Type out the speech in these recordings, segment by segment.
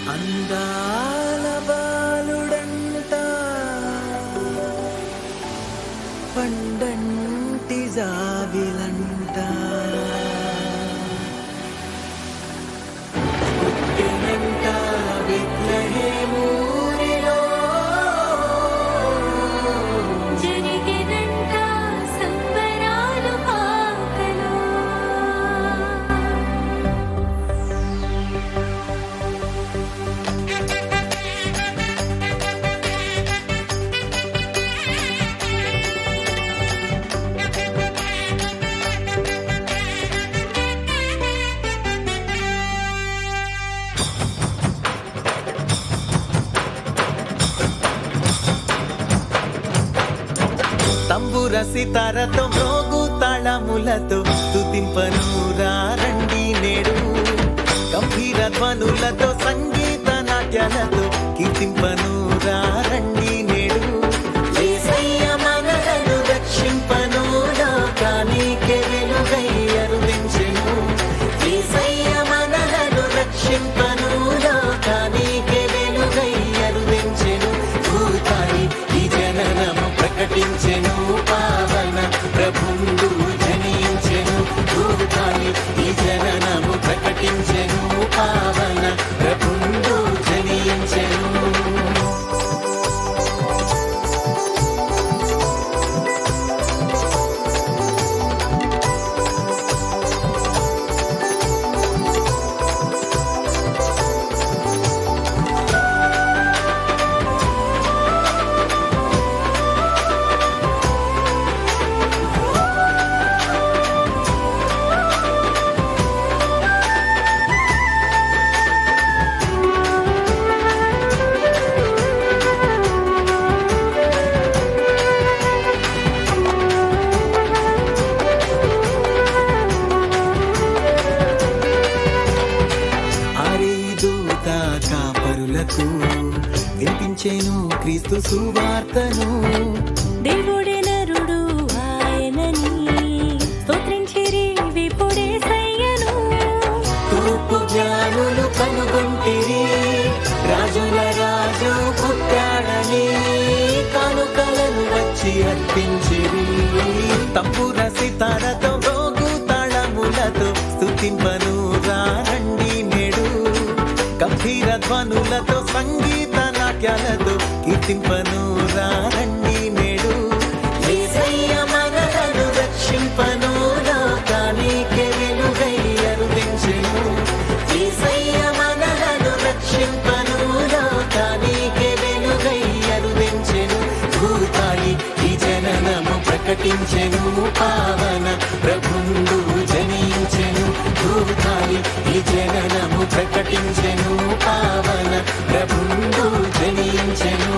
అందాల బాలుడంట పండంటి జాబిలంట పుట్టినంట బెత్లెహేమూరిలో జరిగినంట సంబరాలు పాకలో తంబుర సితారతో మ్రోగు తాళములతో స్తుతింపను రండి నేడు గంభీర ధ్వనులతో సంగీత నాట్యాలతో కీర్తింపను రండి నేడు యేసయ్య మనలను రక్షింపను లోకానికే వెలుగై అరుదించెను యేసయ్య మనలను రక్షింపను లోకానికే వెలుగై అరుదించెను భూతాయి ఈ జననము ప్రకటించెను పావన ప్రభుండు జనించెను భూతాయి ఈ జననము ప్రకటించెను పావన ప్రభుండు జనించెను కాపరులకు వినిపించేను క్రీస్తు సువార్తను దేవుడే నరుడు ఆయనని స్తోత్రించిరి విపుడేసయ్యను తూర్పు జ్ఞానులు కనుగొంటిరి రాజుల రాజు పుట్టాడని కానుకలను వచ్చి అర్పించిరి తంబుర సితారతో గోగు తాళములతో స్తుతింపను రండి నేడు గంభీర ధ్వనులతో సంగీత నాట్యాలతో కీర్తింపను రండి నేడు యేసయ్య మనలను రక్షింపను లోకానికే వెలుగై అరుదించెను యేసయ్య మనలను రక్షింపను లోకానికే వెలుగై అరుదించెను భూతాయి ఈ జననము ప్రకటించెను పావన ప్రభుండు జనించెను భూతాయి ఈ జననము ప్రకటించెను పావన ప్రభుండు జనించెను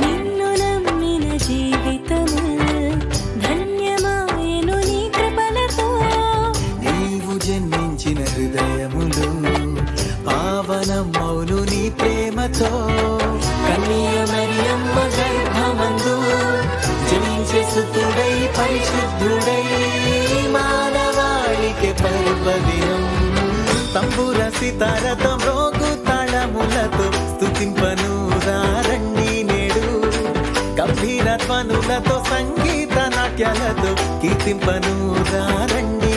నిన్ను నమ్మిన జీవితము ధన్యమాయెను నీ కృపలతో నీవు జన్మించిన హృదయములు పావనమౌను నీ ప్రేమతో కన్య మరియమ్మ గర్భమందు జనించే సుతుడై పరిశుద్ధుడై మానవాళికి పర్వదినం తంబుర సితారతో మ్రోగు తాళములతో స్తుతింపను రండి నేడు గంభీర ధ్వనులతో సంగీత నాట్యాలతో కీర్తింపను రండి